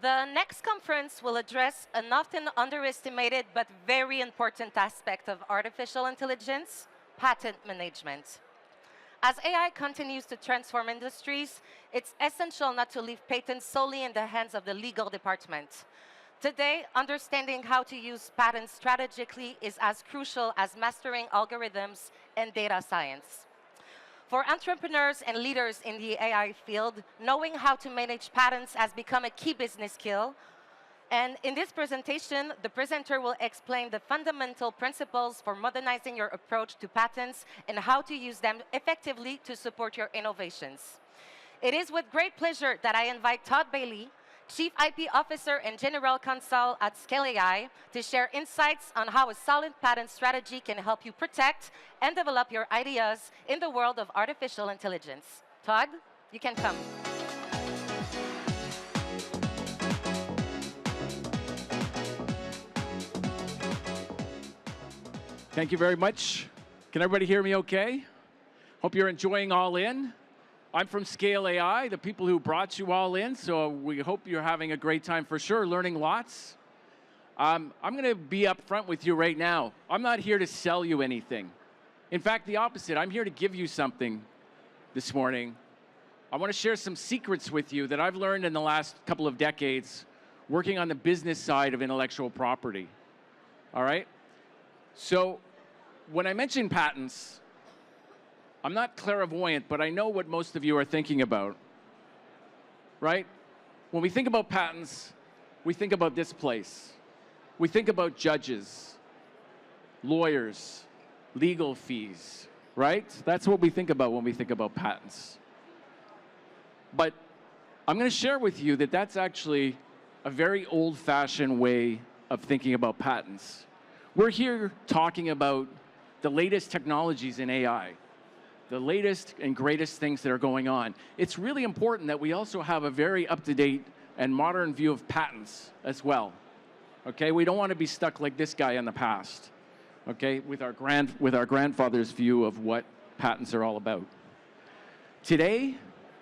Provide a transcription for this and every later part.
The next conference will address an often underestimated but very important aspect of artificial intelligence, patent management. As AI continues to transform industries, it's essential not to leave patents solely in the hands of the legal department. Today, understanding how to use patents strategically is as crucial as mastering algorithms and data science. For entrepreneurs and leaders in the AI field, knowing how to manage patents has become a key business skill. And in this presentation, the presenter will explain the fundamental principles for modernizing your approach to patents and how to use them effectively to support your innovations. It is with great pleasure that I invite Todd Bailey, Chief IP Officer and General Counsel at Scale AI, to share insights on how a solid patent strategy can help you protect and develop your ideas in the world of artificial intelligence. Todd, you can come. Thank you very much. Can everybody hear me okay? Hope you're enjoying All In. I'm from Scale AI, the people who brought you all in, so we hope you're having a great time for sure, learning lots. I'm going to be up front with you right now. I'm not here to sell you anything. In fact, the opposite. I'm here to give you something this morning. I want to share some secrets with you that I've learned in the last couple of decades working on the business side of intellectual property. All right? So when I mention patents, I'm not clairvoyant, but I know what most of you are thinking about, right? When we think about patents, we think about this place. We think about judges, lawyers, legal fees, right? That's what we think about when we think about patents. But I'm going to share with you that that's actually a very old-fashioned way of thinking about patents. We're here talking about the latest technologies in AI. The latest and greatest things that are going on. It's really important that we also have a very up-to-date and modern view of patents as well. Okay, we don't want to be stuck like this guy in the past. Okay, with our grandfather's view of what patents are all about. Today,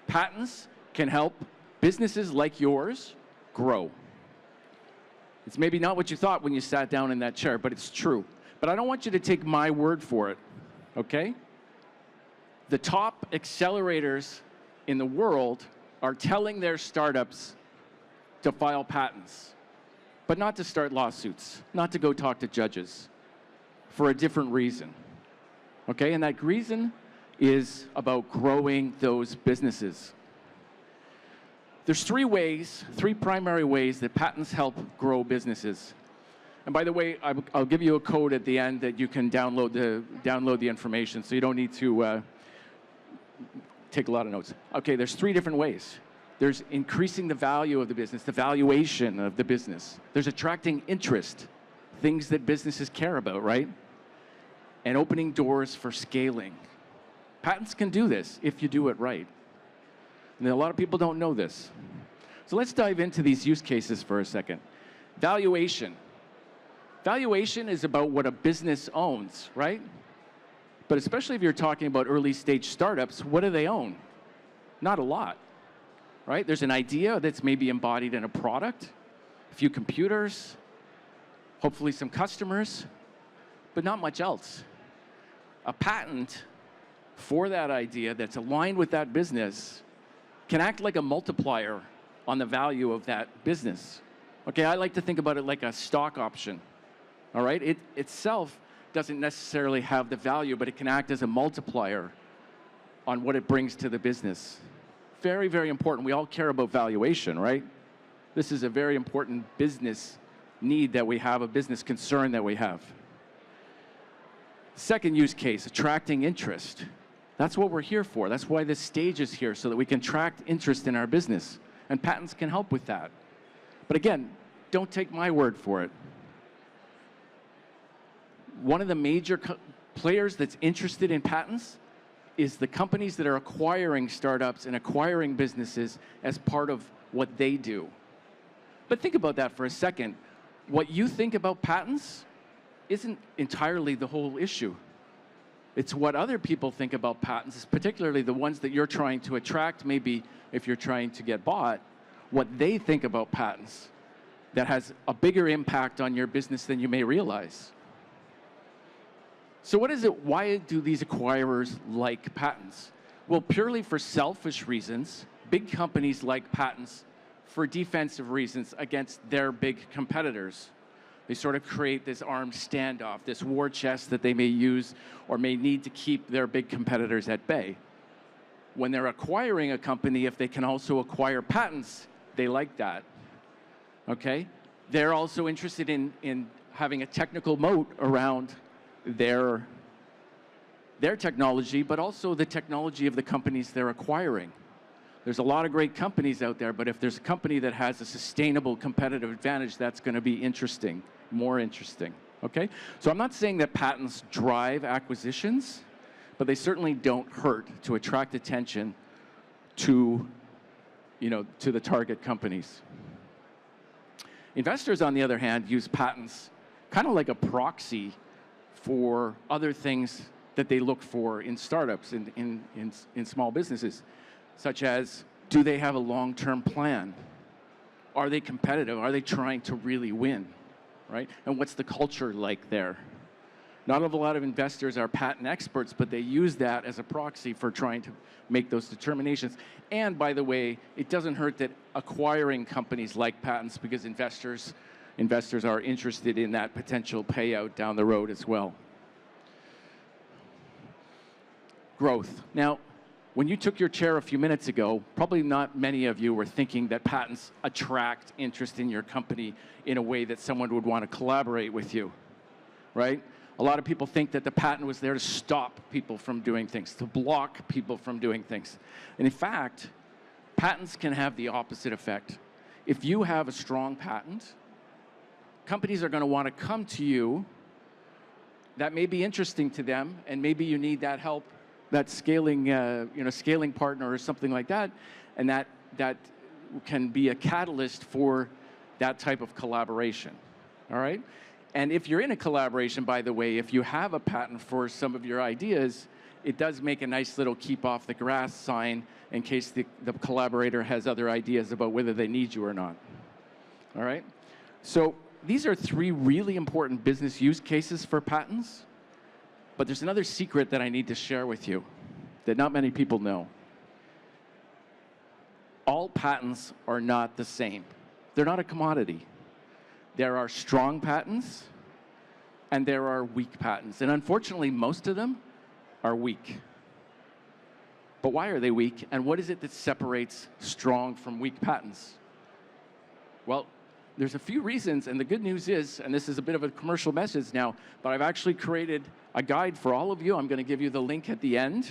patents can help businesses like yours grow. It's maybe not what you thought when you sat down in that chair, but it's true. But I don't want you to take my word for it. Okay? The top accelerators in the world are telling their startups to file patents, but not to start lawsuits, not to go talk to judges, for a different reason. Okay, and that reason is about growing those businesses. There's three primary ways that patents help grow businesses. And by the way, I'll give you a code at the end that you can download the information, so you don't need to take a lot of notes. Okay, there's three different ways. There's increasing the value of the business, the valuation of the business. There's attracting interest, things that businesses care about, right? And opening doors for scaling. Patents can do this if you do it right. And a lot of people don't know this. So let's dive into these use cases for a second. Valuation. Valuation is about what a business owns, right? But especially if you're talking about early stage startups, what do they own? Not a lot, right? There's an idea that's maybe embodied in a product, a few computers, hopefully some customers, but not much else. A patent for that idea that's aligned with that business can act like a multiplier on the value of that business. Okay, I like to think about it like a stock option, all right? It itself doesn't necessarily have the value, but it can act as a multiplier on what it brings to the business. Very, very important. We all care about valuation, right? This is a very important business need that we have, a business concern that we have. Second use case, attracting interest. That's what we're here for. That's why this stage is here, so that we can attract interest in our business. And patents can help with that. But again, don't take my word for it. One of the major players that's interested in patents is the companies that are acquiring startups and acquiring businesses as part of what they do. But think about that for a second. What you think about patents isn't entirely the whole issue. It's what other people think about patents, particularly the ones that you're trying to attract, maybe if you're trying to get bought, what they think about patents that has a bigger impact on your business than you may realize. So what is it? Why do these acquirers like patents? Well, purely for selfish reasons, big companies like patents for defensive reasons against their big competitors. They sort of create this armed standoff, this war chest that they may use or may need to keep their big competitors at bay. When they're acquiring a company, if they can also acquire patents, they like that, okay? They're also interested in having a technical moat around their technology, but also the technology of the companies they're acquiring. There's a lot of great companies out there, but if there's a company that has a sustainable competitive advantage, that's going to be interesting, more interesting, okay? So I'm not saying that patents drive acquisitions, but they certainly don't hurt to attract attention to, to the target companies. Investors, on the other hand, use patents kind of like a proxy for other things that they look for in startups, in small businesses, such as, do they have a long-term plan? Are they competitive? Are they trying to really win, right? And what's the culture like there? Not a lot of investors are patent experts, but they use that as a proxy for trying to make those determinations. And by the way, it doesn't hurt that acquiring companies like patents because investors are interested in that potential payout down the road as well. Growth. Now, when you took your chair a few minutes ago, probably not many of you were thinking that patents attract interest in your company in a way that someone would want to collaborate with you, right? A lot of people think that the patent was there to stop people from doing things, to block people from doing things. And in fact, patents can have the opposite effect. If you have a strong patent, companies are going to want to come to you. That may be interesting to them, and maybe you need that help, that scaling, scaling partner or something like that, and that can be a catalyst for that type of collaboration, all right? And if you're in a collaboration, by the way, if you have a patent for some of your ideas, it does make a nice little keep off the grass sign in case the collaborator has other ideas about whether they need you or not, all right? So these are 3 really important business use cases for patents. But there's another secret that I need to share with you that not many people know. All patents are not the same. They're not a commodity. There are strong patents and there are weak patents. And unfortunately, most of them are weak. But why are they weak? And what is it that separates strong from weak patents? Well, there's a few reasons, and the good news is, and this is a bit of a commercial message now, but I've actually created a guide for all of you. I'm going to give you the link at the end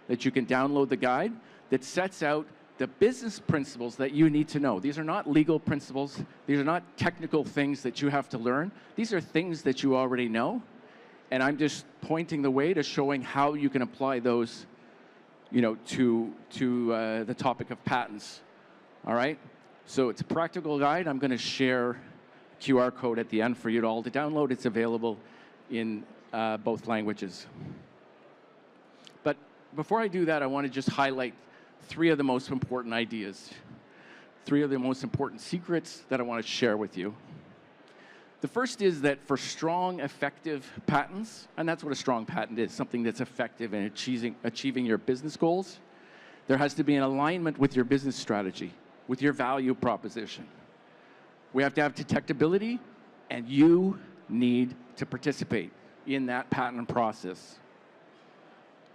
that you can download the guide that sets out the business principles that you need to know. These are not legal principles. These are not technical things that you have to learn. These are things that you already know, and I'm just pointing the way to showing how you can apply those, to the topic of patents. All right? So it's a practical guide. I'm going to share a QR code at the end for you all to download. It's available in both languages. But before I do that, I want to just highlight 3 of the most important ideas, 3 of the most important secrets that I want to share with you. The first is that for strong, effective patents, and that's what a strong patent is, something that's effective in achieving your business goals, there has to be an alignment with your business strategy, with your value proposition. We have to have detectability, and you need to participate in that patent process.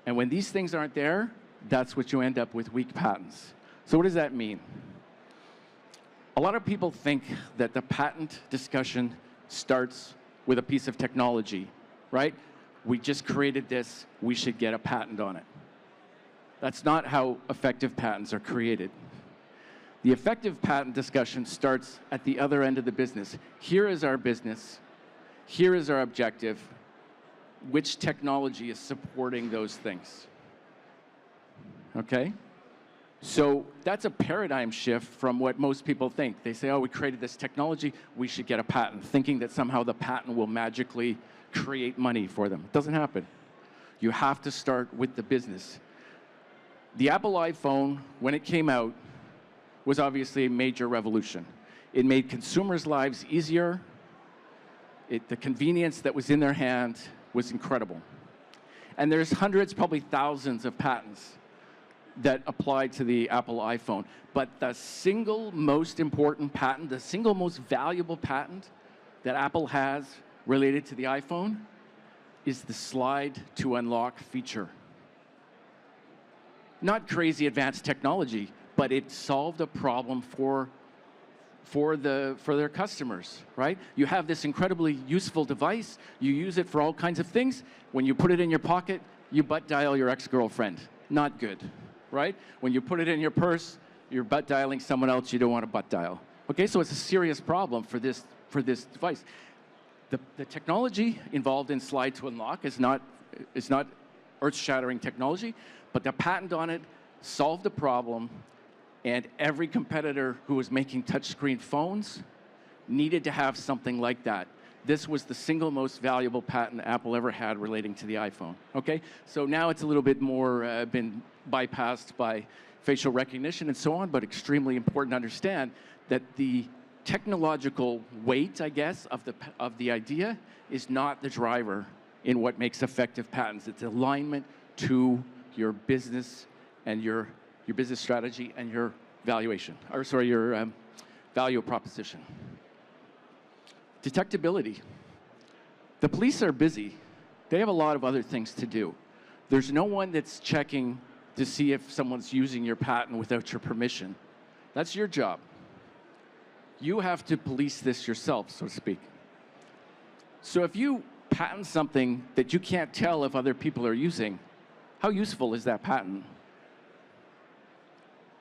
And when these things aren't there, that's what you end up with, weak patents. So what does that mean? A lot of people think that the patent discussion starts with a piece of technology, right? We just created this, we should get a patent on it. That's not how effective patents are created. The effective patent discussion starts at the other end of the business. Here is our business. Here is our objective. Which technology is supporting those things? Okay? So that's a paradigm shift from what most people think. They say, oh, we created this technology, we should get a patent, thinking that somehow the patent will magically create money for them. It doesn't happen. You have to start with the business. The Apple iPhone, when it came out, was obviously a major revolution. It made consumers' lives easier. The convenience that was in their hand was incredible. And there's hundreds, probably thousands of patents that applied to the Apple iPhone. But the single most important patent, the single most valuable patent that Apple has related to the iPhone is the slide to unlock feature. Not crazy advanced technology, but it solved a problem for their customers, right? You have this incredibly useful device. You use it for all kinds of things. When you put it in your pocket, you butt dial your ex-girlfriend. Not good, right? When you put it in your purse, you're butt dialing someone else you don't want to butt dial. Okay, so it's a serious problem for this device. The technology involved in slide to unlock is not earth-shattering technology, but the patent on it solved the problem, and every competitor who was making touchscreen phones needed to have something like that. This was the single most valuable patent Apple ever had relating to the iPhone, okay? So now it's a little bit more been bypassed by facial recognition and so on, but extremely important to understand that the technological weight, I guess, of the idea is not the driver in what makes effective patents. It's alignment to your business and your business strategy and your valuation, or sorry, your value proposition. Detectability. The police are busy. They have a lot of other things to do. There's no one that's checking to see if someone's using your patent without your permission. That's your job. You have to police this yourself, so to speak. So if you patent something that you can't tell if other people are using, how useful is that patent?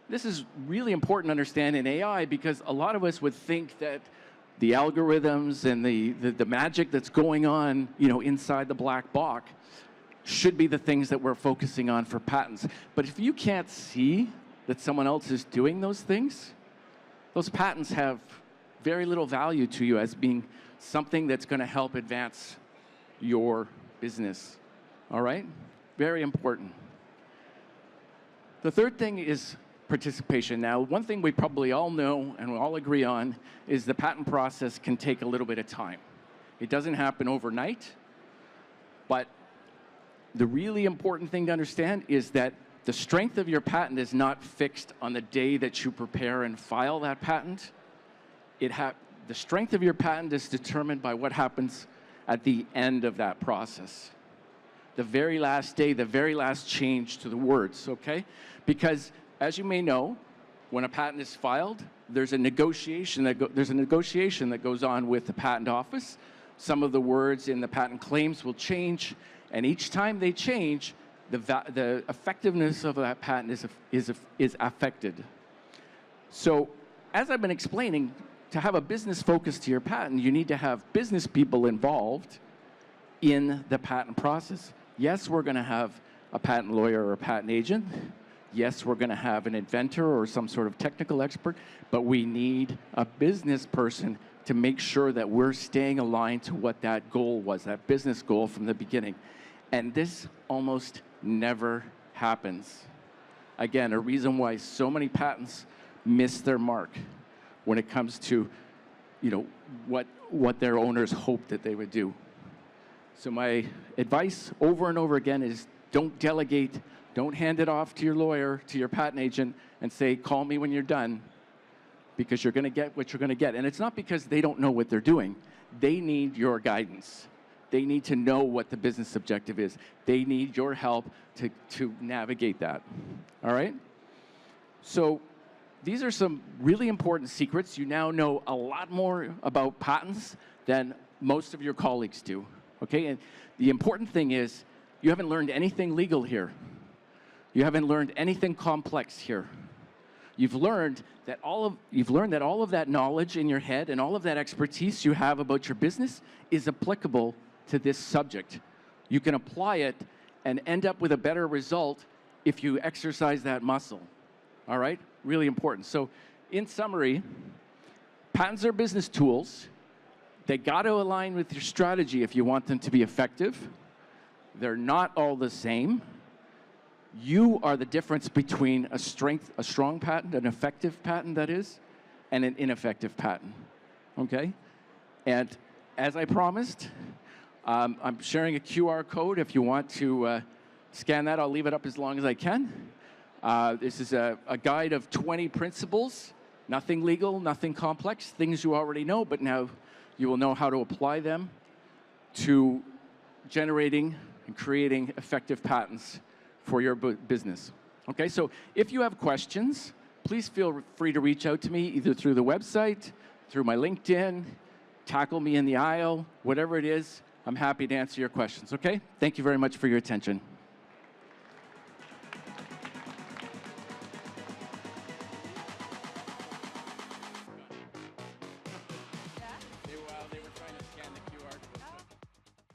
This is really important to understand in AI because a lot of us would think that the algorithms and the magic that's going on, inside the black box should be the things that we're focusing on for patents. But if you can't see that someone else is doing those things, those patents have very little value to you as being something that's going to help advance your business. All right? Very important. The third thing is participation. Now, one thing we probably all know and we all agree on is the patent process can take a little bit of time. It doesn't happen overnight, but the really important thing to understand is that the strength of your patent is not fixed on the day that you prepare and file that patent. The strength of your patent is determined by what happens at the end of that process. The very last day, the very last change to the words, okay? Because as you may know, when a patent is filed, there's a negotiation that goes on with the patent office. Some of the words in the patent claims will change, and each time they change, the effectiveness of that patent is affected. So, as I've been explaining, to have a business focus to your patent, you need to have business people involved in the patent process. Yes, we're going to have a patent lawyer or a patent agent. Yes, we're going to have an inventor or some sort of technical expert, but we need a business person to make sure that we're staying aligned to what that goal was, that business goal from the beginning. And this almost never happens. Again, a reason why so many patents miss their mark when it comes to, what their owners hoped that they would do. So my advice over and over again is don't delegate. Don't hand it off to your lawyer, to your patent agent, and say, call me when you're done, because you're going to get what you're going to get. And it's not because they don't know what they're doing. They need your guidance. They need to know what the business objective is. They need your help to navigate that. All right? So these are some really important secrets. You now know a lot more about patents than most of your colleagues do. Okay? And the important thing is you haven't learned anything legal here. You haven't learned anything complex here. You've learned that all of that knowledge in your head and all of that expertise you have about your business is applicable to this subject. You can apply it and end up with a better result if you exercise that muscle. All right? Really important. So, in summary, patents are business tools. They got to align with your strategy if you want them to be effective. They're not all the same. You are the difference between a strong patent, an effective patent that is, and an ineffective patent, okay? And as I promised, I'm sharing a QR code. If you want to scan that, I'll leave it up as long as I can. This is a guide of 20 principles, nothing legal, nothing complex, things you already know, but now you will know how to apply them to generating and creating effective patents for your business. Okay, so if you have questions, please feel free to reach out to me either through the website, through my LinkedIn, tackle me in the aisle, whatever it is, I'm happy to answer your questions, okay? Thank you very much for your attention.